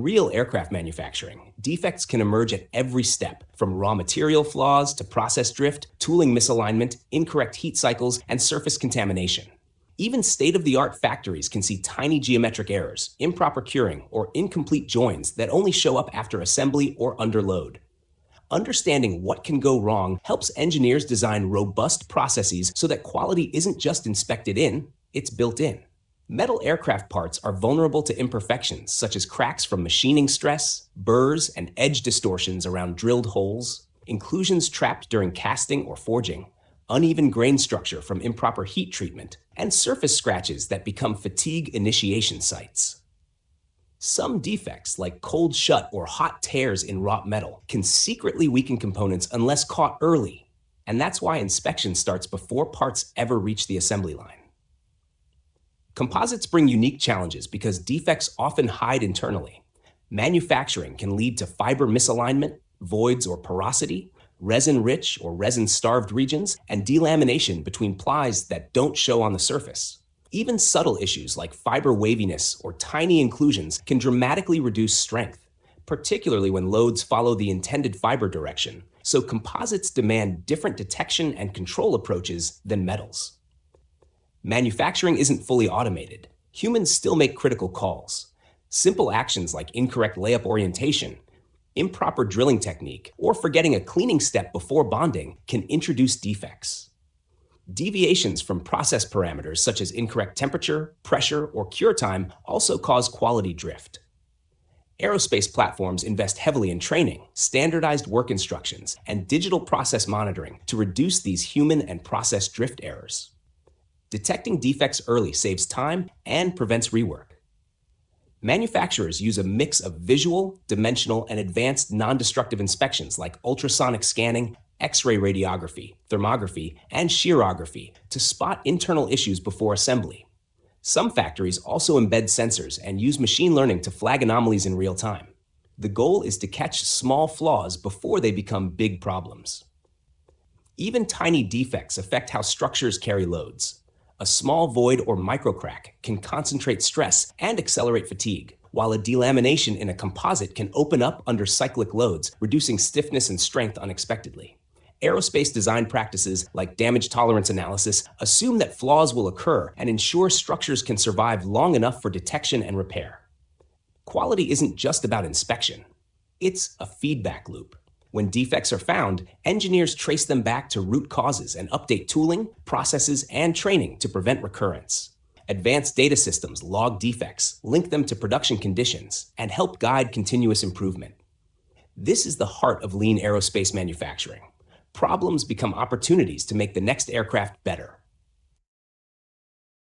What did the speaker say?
In real aircraft manufacturing, defects can emerge at every step, from raw material flaws to process drift, tooling misalignment, incorrect heat cycles, and surface contamination. Even state-of-the-art factories can see tiny geometric errors, improper curing, or incomplete joins that only show up after assembly or under load. Understanding what can go wrong helps engineers design robust processes so that quality isn't just inspected in, it's built in. Metal aircraft parts are vulnerable to imperfections such as cracks from machining stress, burrs and edge distortions around drilled holes, inclusions trapped during casting or forging, uneven grain structure from improper heat treatment, and surface scratches that become fatigue initiation sites. Some defects, like cold shut or hot tears in wrought metal, can secretly weaken components unless caught early, and that's why inspection starts before parts ever reach the assembly line. Composites bring unique challenges because defects often hide internally. Manufacturing can lead to fiber misalignment, voids or porosity, resin-rich or resin-starved regions, and delamination between plies that don't show on the surface. Even subtle issues like fiber waviness or tiny inclusions can dramatically reduce strength, particularly when loads follow the intended fiber direction, so composites demand different detection and control approaches than metals. Manufacturing isn't fully automated. Humans still make critical calls. Simple actions like incorrect layup orientation, improper drilling technique, or forgetting a cleaning step before bonding can introduce defects. Deviations from process parameters such as incorrect temperature, pressure, or cure time also cause quality drift. Aerospace platforms invest heavily in training, standardized work instructions, and digital process monitoring to reduce these human and process drift errors. Detecting defects early saves time and prevents rework. Manufacturers use a mix of visual, dimensional, and advanced non-destructive inspections like ultrasonic scanning, X-ray radiography, thermography, and shearography to spot internal issues before assembly. Some factories also embed sensors and use machine learning to flag anomalies in real time. The goal is to catch small flaws before they become big problems. Even tiny defects affect how structures carry loads. A small void or microcrack can concentrate stress and accelerate fatigue, while a delamination in a composite can open up under cyclic loads, reducing stiffness and strength unexpectedly. Aerospace design practices like damage tolerance analysis assume that flaws will occur and ensure structures can survive long enough for detection and repair. Quality isn't just about inspection. It's a feedback loop. When defects are found, engineers trace them back to root causes and update tooling, processes, and training to prevent recurrence. Advanced data systems log defects, link them to production conditions, and help guide continuous improvement. This is the heart of lean aerospace manufacturing. Problems become opportunities to make the next aircraft better.